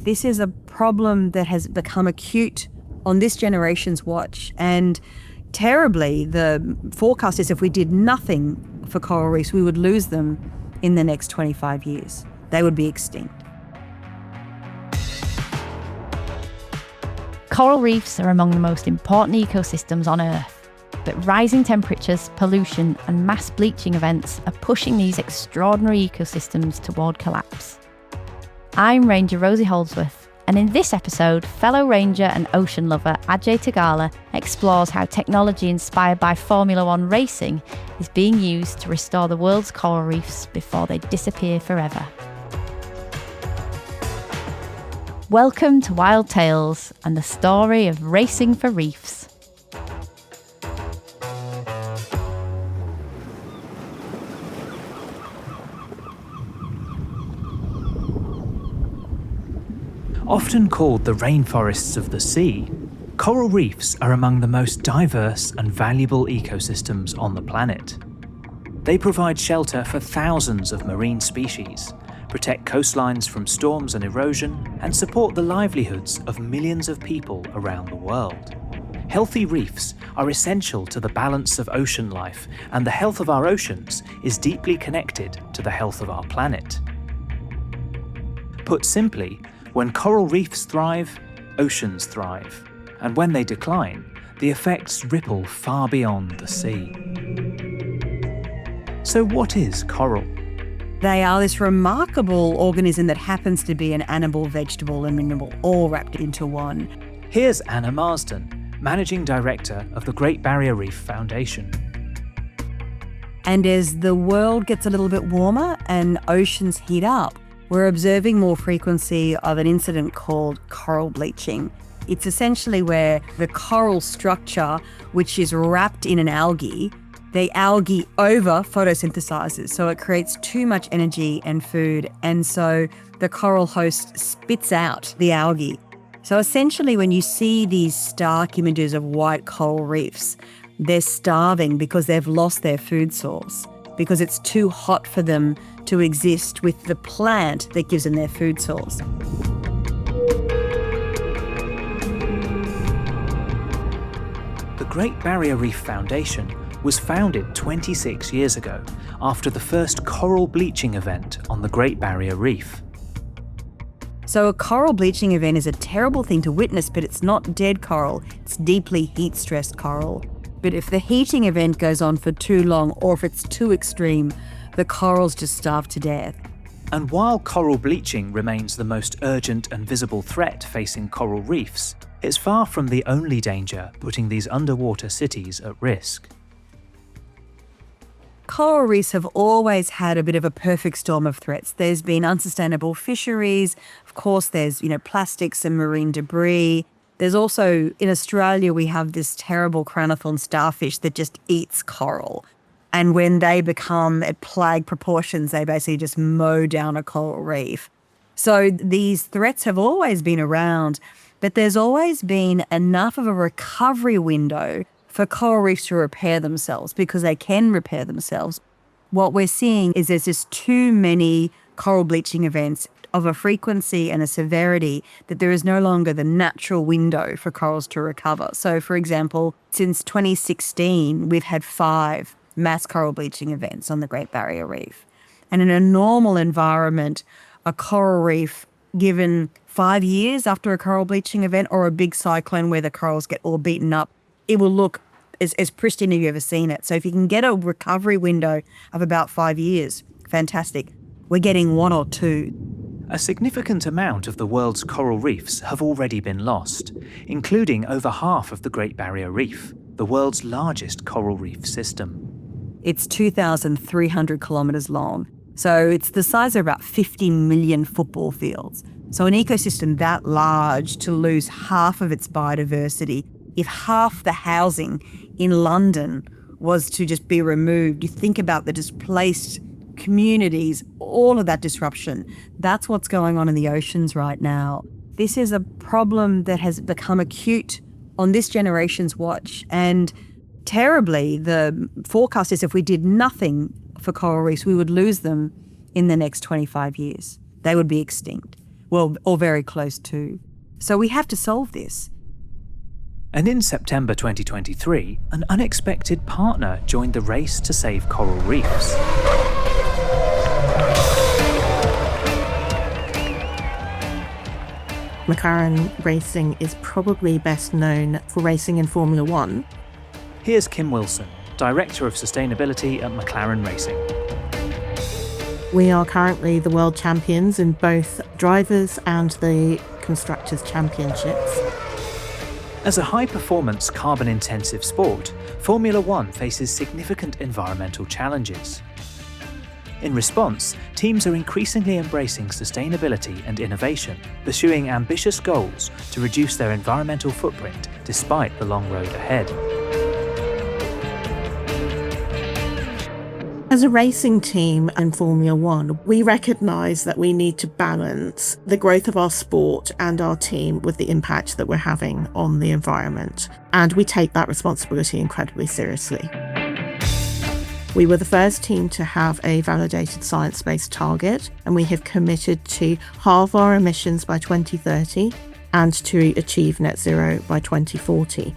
This is a problem that has become acute on this generation's watch, and terribly, the forecast is if we did nothing for coral reefs, we would lose them in the next 25 years. They would be extinct. Coral reefs are among the most important ecosystems on Earth, but rising temperatures, pollution, and mass bleaching events are pushing these extraordinary ecosystems toward collapse. I'm Ranger Rosie Holdsworth, and in this episode, fellow ranger and ocean lover Ajay Tegala explores how technology inspired by Formula One racing is being used to restore the world's coral reefs before they disappear forever. Welcome to Wild Tales and the story of racing for reefs. Often called the rainforests of the sea, coral reefs are among the most diverse and valuable ecosystems on the planet. They provide shelter for thousands of marine species, protect coastlines from storms and erosion, and support the livelihoods of millions of people around the world. Healthy reefs are essential to the balance of ocean life, and the health of our oceans is deeply connected to the health of our planet. Put simply, when coral reefs thrive, oceans thrive, and when they decline, the effects ripple far beyond the sea. So what is coral? They are this remarkable organism that happens to be an animal, vegetable, and mineral all wrapped into one. Here's Anna Marsden, Managing Director of the Great Barrier Reef Foundation. And as the world gets a little bit warmer and oceans heat up, we're observing more frequency of an incident called coral bleaching. It's essentially where the coral structure, which is wrapped in an algae, the algae over photosynthesizes, so it creates too much energy and food, and so the coral host spits out the algae. So essentially when you see these stark images of white coral reefs, they're starving because they've lost their food source, because it's too hot for them to exist with the plant that gives them their food source. The Great Barrier Reef Foundation was founded 26 years ago after the first coral bleaching event on the Great Barrier Reef. So a coral bleaching event is a terrible thing to witness, but it's not dead coral, it's deeply heat-stressed coral. But if the heating event goes on for too long, or if it's too extreme, the corals just starve to death. And while coral bleaching remains the most urgent and visible threat facing coral reefs, it's far from the only danger putting these underwater cities at risk. Coral reefs have always had a bit of a perfect storm of threats. There's been unsustainable fisheries, of course there's, plastics and marine debris. There's also, in Australia, we have this terrible crown-of-thorns starfish that just eats coral. And when they become at plague proportions, they basically just mow down a coral reef. So these threats have always been around, but there's always been enough of a recovery window for coral reefs to repair themselves, because they can repair themselves. What we're seeing is there's just too many coral bleaching events of a frequency and a severity that there is no longer the natural window for corals to recover. So, for example, since 2016, we've had 5 mass coral bleaching events on the Great Barrier Reef. And in a normal environment, a coral reef, given 5 years after a coral bleaching event or a big cyclone where the corals get all beaten up, it will look as pristine as you've ever seen it. So if you can get a recovery window of about 5 years, fantastic. We're getting 1 or 2. A significant amount of the world's coral reefs have already been lost, including over half of the Great Barrier Reef, the world's largest coral reef system. It's 2,300 kilometres long, so it's the size of about 50 million football fields. So an ecosystem that large to lose half of its biodiversity, if half the housing in London was to just be removed, you think about the displaced communities, all of that disruption. That's what's going on in the oceans right now. This is a problem that has become acute on this generation's watch, and terribly, the forecast is if we did nothing for coral reefs, we would lose them in the next 25 years. They would be extinct. well, or very close to. So we have to solve this. And in September 2023, an unexpected partner joined the race to save coral reefs. McLaren Racing is probably best known for racing in Formula One. Here's Kim Wilson, Director of Sustainability at McLaren Racing. We are currently the world champions in both drivers and the constructors' championships. As a high-performance, carbon-intensive sport, Formula One faces significant environmental challenges. In response, teams are increasingly embracing sustainability and innovation, pursuing ambitious goals to reduce their environmental footprint despite the long road ahead. As a racing team in Formula One, we recognise that we need to balance the growth of our sport and our team with the impact that we're having on the environment. And we take that responsibility incredibly seriously. We were the first team to have a validated science-based target, and we have committed to halve our emissions by 2030 and to achieve net zero by 2040.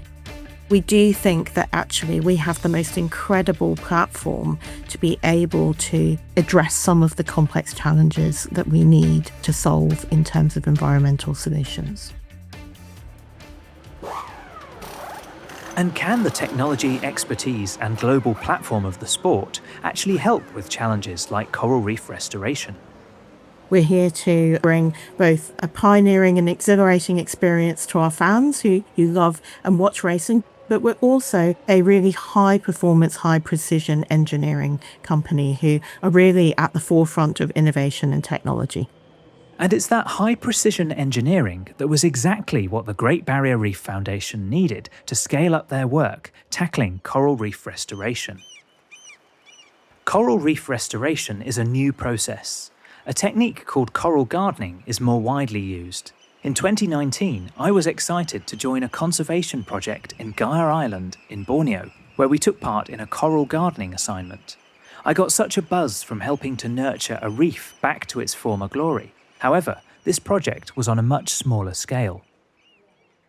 We do think that actually we have the most incredible platform to be able to address some of the complex challenges that we need to solve in terms of environmental solutions. And can the technology, expertise, and global platform of the sport actually help with challenges like coral reef restoration? We're here to bring both a pioneering and exhilarating experience to our fans who love and watch racing, but we're also a really high-performance, high-precision engineering company who are really at the forefront of innovation and technology. And it's that high-precision engineering that was exactly what the Great Barrier Reef Foundation needed to scale up their work tackling coral reef restoration. Coral reef restoration is a new process. A technique called coral gardening is more widely used. In 2019, I was excited to join a conservation project in Gaia Island in Borneo, where we took part in a coral gardening assignment. I got such a buzz from helping to nurture a reef back to its former glory. However, this project was on a much smaller scale.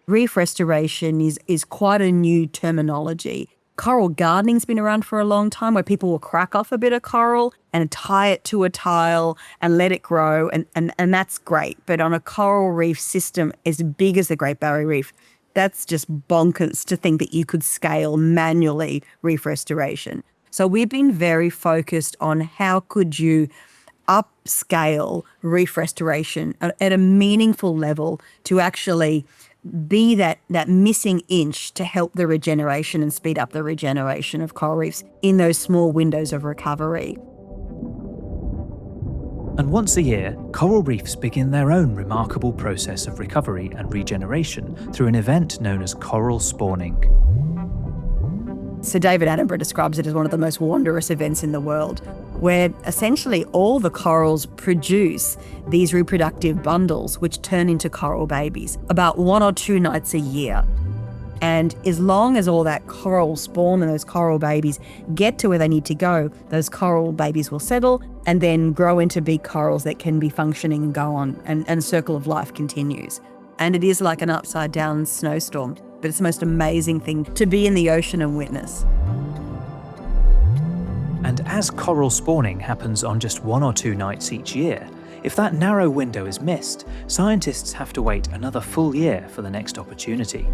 Reef restoration is quite a new terminology. Coral gardening's been around for a long time, where people will crack off a bit of coral and tie it to a tile and let it grow, and that's great. But on a coral reef system as big as the Great Barrier Reef, that's just bonkers to think that you could scale manually reef restoration. So we've been very focused on how could you upscale reef restoration at a meaningful level to actually be that missing inch to help the regeneration and speed up the regeneration of coral reefs in those small windows of recovery. And once a year, coral reefs begin their own remarkable process of recovery and regeneration through an event known as coral spawning. Sir David Attenborough describes it as one of the most wondrous events in the world, where essentially all the corals produce these reproductive bundles which turn into coral babies about 1 or 2 nights a year. And as long as all that coral spawn and those coral babies get to where they need to go, those coral babies will settle and then grow into big corals that can be functioning and go on, and the circle of life continues. And it is like an upside down snowstorm, but it's the most amazing thing to be in the ocean and witness. And as coral spawning happens on just 1 or 2 nights each year, if that narrow window is missed, scientists have to wait another full year for the next opportunity.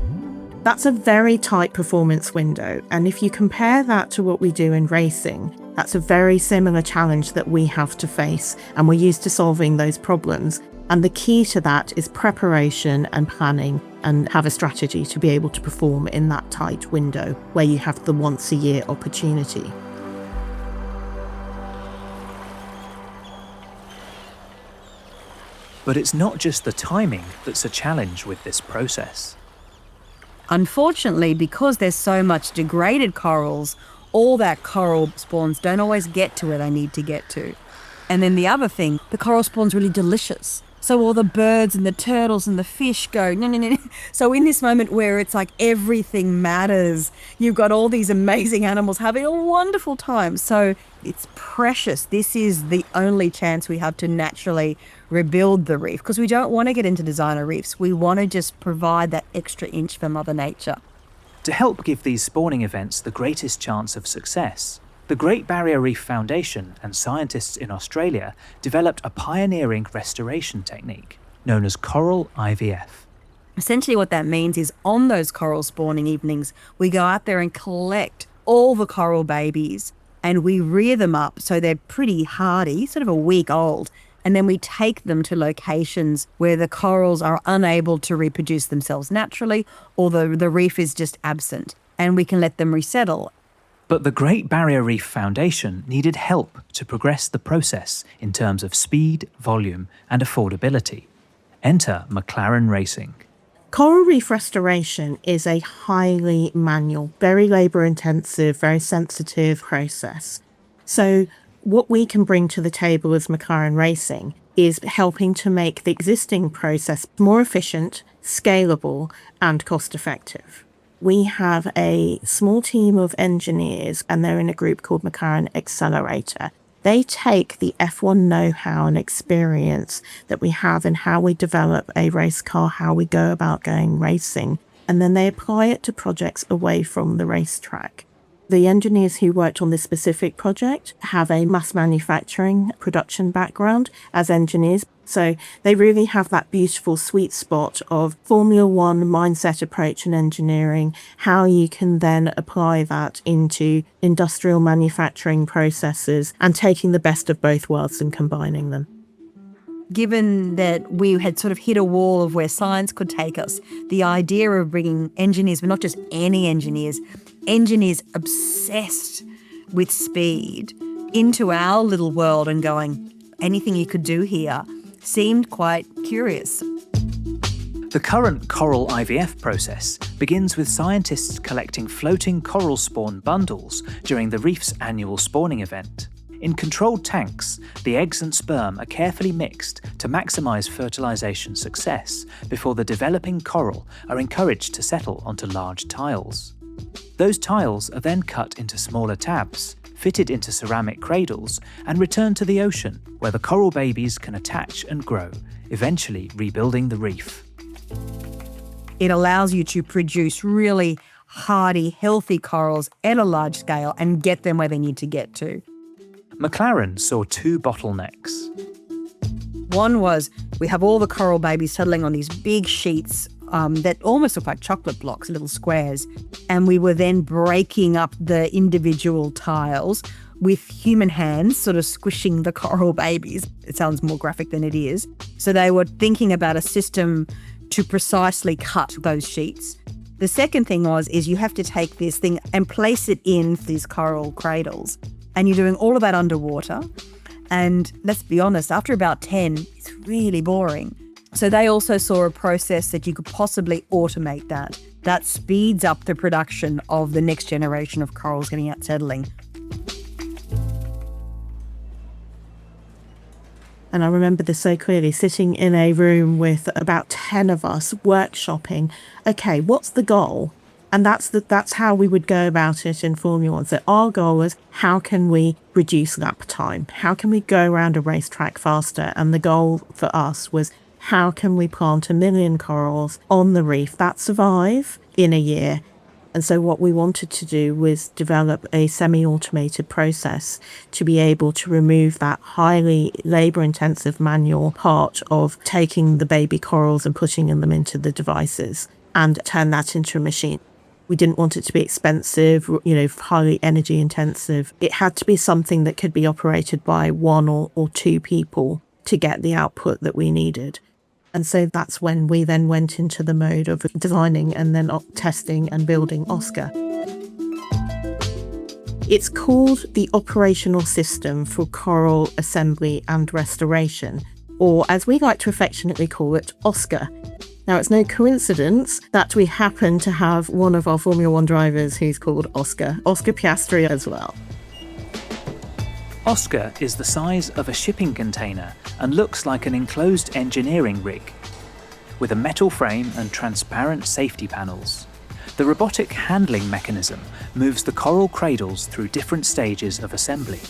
That's a very tight performance window, and if you compare that to what we do in racing, that's a very similar challenge that we have to face, and we're used to solving those problems. And the key to that is preparation and planning, and have a strategy to be able to perform in that tight window where you have the once a year opportunity. But it's not just the timing that's a challenge with this process. Unfortunately, because there's so much degraded corals, all that coral spawns don't always get to where they need to get to. And then the other thing, the coral spawn's really delicious. So all the birds and the turtles and the fish go, no, no, no, no. So in this moment where it's like everything matters, you've got all these amazing animals having a wonderful time. So it's precious. This is the only chance we have to naturally rebuild the reef, because we don't want to get into designer reefs. We want to just provide that extra inch for Mother Nature. To help give these spawning events the greatest chance of success, the Great Barrier Reef Foundation and scientists in Australia developed a pioneering restoration technique known as coral IVF. Essentially what that means is on those coral spawning evenings, we go out there and collect all the coral babies and we rear them up so they're pretty hardy, sort of a week old. And then we take them to locations where the corals are unable to reproduce themselves naturally, or the reef is just absent, and we can let them resettle. But the Great Barrier Reef Foundation needed help to progress the process in terms of speed, volume, and affordability. Enter McLaren Racing. Coral reef restoration is a highly manual, very labour-intensive, very sensitive process. So what we can bring to the table as McLaren Racing is helping to make the existing process more efficient, scalable, and cost-effective. We have a small team of engineers, and they're in a group called McLaren Accelerator. They take the F1 know-how and experience that we have in how we develop a race car, how we go about going racing, and then they apply it to projects away from the racetrack. The engineers who worked on this specific project have a mass manufacturing production background as engineers. So they really have that beautiful sweet spot of Formula One mindset approach and engineering, how you can then apply that into industrial manufacturing processes and taking the best of both worlds and combining them. Given that we had sort of hit a wall of where science could take us, the idea of bringing engineers, but not just any engineers obsessed with speed, into our little world and going, anything you could do here, seemed quite curious. The current coral IVF process begins with scientists collecting floating coral spawn bundles during the reef's annual spawning event. In controlled tanks, the eggs and sperm are carefully mixed to maximise fertilisation success before the developing coral are encouraged to settle onto large tiles. Those tiles are then cut into smaller tabs, fitted into ceramic cradles, and returned to the ocean, where the coral babies can attach and grow, eventually rebuilding the reef. It allows you to produce really hardy, healthy corals at a large scale and get them where they need to get to. McLaren saw two bottlenecks. One was we have all the coral babies settling on these big sheets that almost look like chocolate blocks, little squares. And we were then breaking up the individual tiles with human hands, sort of squishing the coral babies. It sounds more graphic than it is. So they were thinking about a system to precisely cut those sheets. The second thing is you have to take this thing and place it in these coral cradles. And you're doing all of that underwater. And let's be honest, after about 10, it's really boring. So they also saw a process that you could possibly automate that. That speeds up the production of the next generation of corals getting out settling. And I remember this so clearly, sitting in a room with about 10 of us workshopping, okay, what's the goal? And that's how we would go about it in Formula One. So our goal was, how can we reduce lap time? How can we go around a racetrack faster? And the goal for us was, how can we plant 1 million corals on the reef that survive in a year? And so what we wanted to do was develop a semi-automated process to be able to remove that highly labour-intensive manual part of taking the baby corals and putting them into the devices and turn that into a machine. We didn't want it to be expensive, highly energy intensive. It had to be something that could be operated by 1 or 2 people to get the output that we needed. And so that's when we then went into the mode of designing and then testing and building Oscar. It's called the Operational System for Coral Assembly and Restoration, or as we like to affectionately call it, Oscar. Now, it's no coincidence that we happen to have one of our Formula One drivers who's called Oscar Piastri as well. Oscar is the size of a shipping container and looks like an enclosed engineering rig, with a metal frame and transparent safety panels. The robotic handling mechanism moves the coral cradles through different stages of assembly.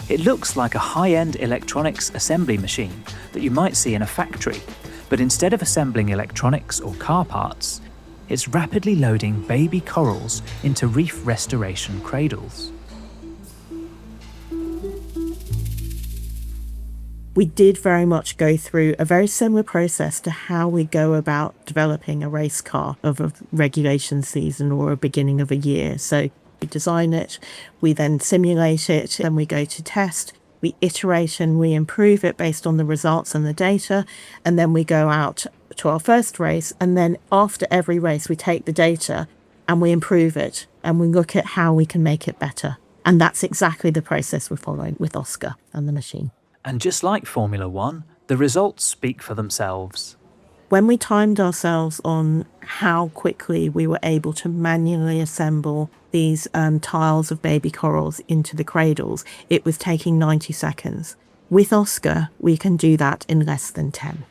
It looks like a high-end electronics assembly machine that you might see in a factory, but instead of assembling electronics or car parts, it's rapidly loading baby corals into reef restoration cradles. We did very much go through a very similar process to how we go about developing a race car of a regulation season or a beginning of a year. So we design it, we then simulate it, and we go to test. We iterate and we improve it based on the results and the data, and then we go out to our first race, and then after every race we take the data and we improve it and we look at how we can make it better. And that's exactly the process we're following with Oscar and the machine. And just like Formula One, the results speak for themselves. When we timed ourselves on how quickly we were able to manually assemble these tiles of baby corals into the cradles, it was taking 90 seconds. With Oscar, we can do that in less than 10.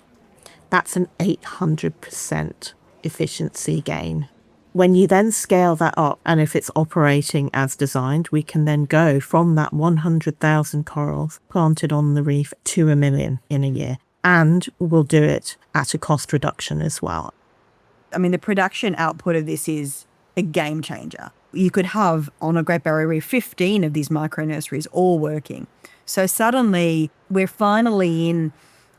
That's an 800% efficiency gain. When you then scale that up, and if it's operating as designed, we can then go from that 100,000 corals planted on the reef to 1 million in a year. And we'll do it at a cost reduction as well. I mean, the production output of this is a game changer. You could have on a Great Barrier Reef 15 of these micro nurseries all working. So suddenly we're finally in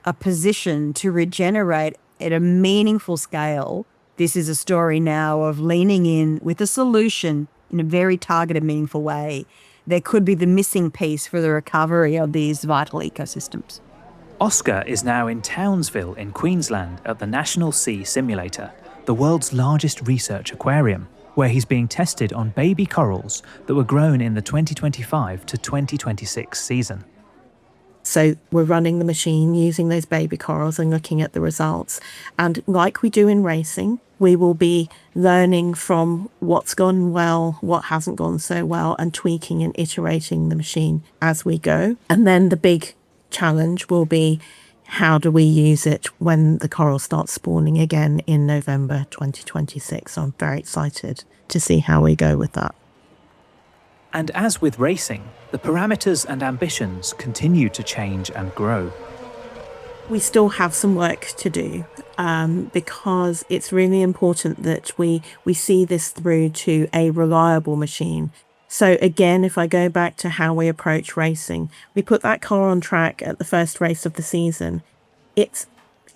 a position to regenerate at a meaningful scale. This is a story now of leaning in with a solution in a very targeted, meaningful way. There could be the missing piece for the recovery of these vital ecosystems. Oscar is now in Townsville in Queensland at the National Sea Simulator, the world's largest research aquarium, where he's being tested on baby corals that were grown in the 2025 to 2026 season. So we're running the machine using those baby corals and looking at the results. And like we do in racing, we will be learning from what's gone well, what hasn't gone so well, and tweaking and iterating the machine as we go. And then the big challenge will be, how do we use it when the coral starts spawning again in November 2026? So I'm very excited to see how we go with that. And as with racing, the parameters and ambitions continue to change and grow. We still have some work to do because it's really important that we see this through to a reliable machine. So again, if I go back to how we approach racing, we put that car on track at the first race of the season. It's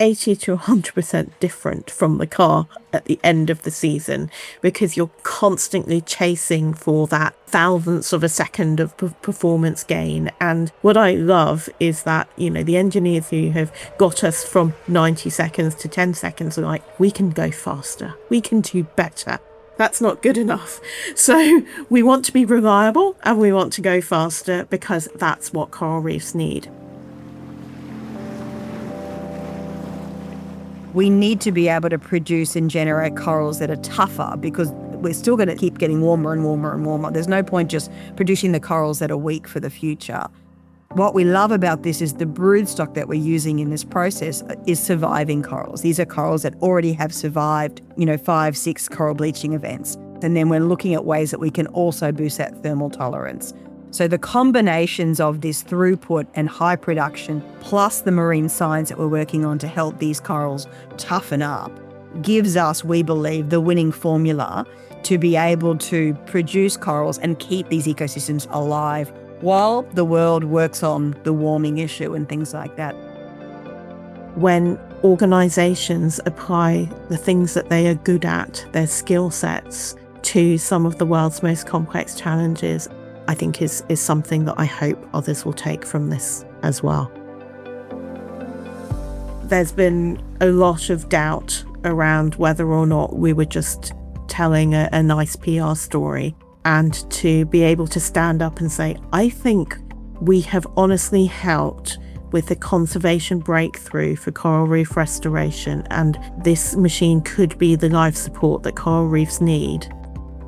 80 to 100% different from the car at the end of the season because you're constantly chasing for that thousandths of a second of performance gain. And what I love is that, the engineers who have got us from 90 seconds to 10 seconds are like, we can go faster, we can do better. That's not good enough. So we want to be reliable and we want to go faster because that's what coral reefs need. We need to be able to produce and generate corals that are tougher because we're still going to keep getting warmer and warmer and warmer. There's no point just producing the corals that are weak for the future. What we love about this is the broodstock that we're using in this process is surviving corals. These are corals that already have survived, 5, 6 coral bleaching events. And then we're looking at ways that we can also boost that thermal tolerance. So the combinations of this throughput and high production, plus the marine science that we're working on to help these corals toughen up, gives us, we believe, the winning formula to be able to produce corals and keep these ecosystems alive while the world works on the warming issue and things like that. When organisations apply the things that they are good at, their skill sets, to some of the world's most complex challenges, I think is something that I hope others will take from this as well. There's been a lot of doubt around whether or not we were just telling a nice PR story, and to be able to stand up and say, I think we have honestly helped with the conservation breakthrough for coral reef restoration, and this machine could be the life support that coral reefs need,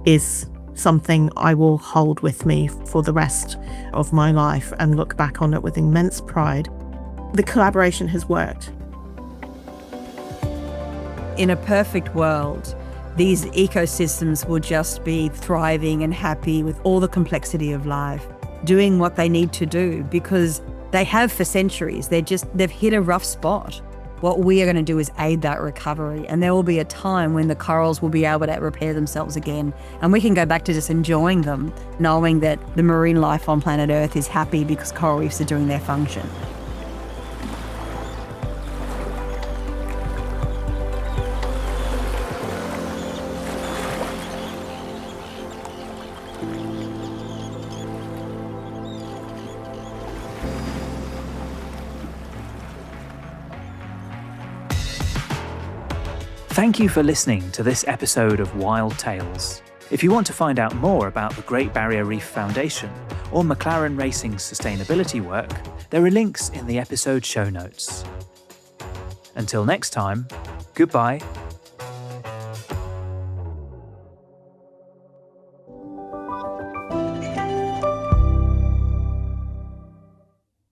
is something I will hold with me for the rest of my life and look back on it with immense pride. The collaboration has worked. In a perfect world, these ecosystems will just be thriving and happy with all the complexity of life, doing what they need to do because they have for centuries. They've hit a rough spot. What we are going to do is aid that recovery, and there will be a time when the corals will be able to repair themselves again, and we can go back to just enjoying them, knowing that the marine life on planet Earth is happy because coral reefs are doing their function. Thank you for listening to this episode of Wild Tales. If you want to find out more about the Great Barrier Reef Foundation or McLaren Racing's sustainability work, there are links in the episode show notes. Until next time, goodbye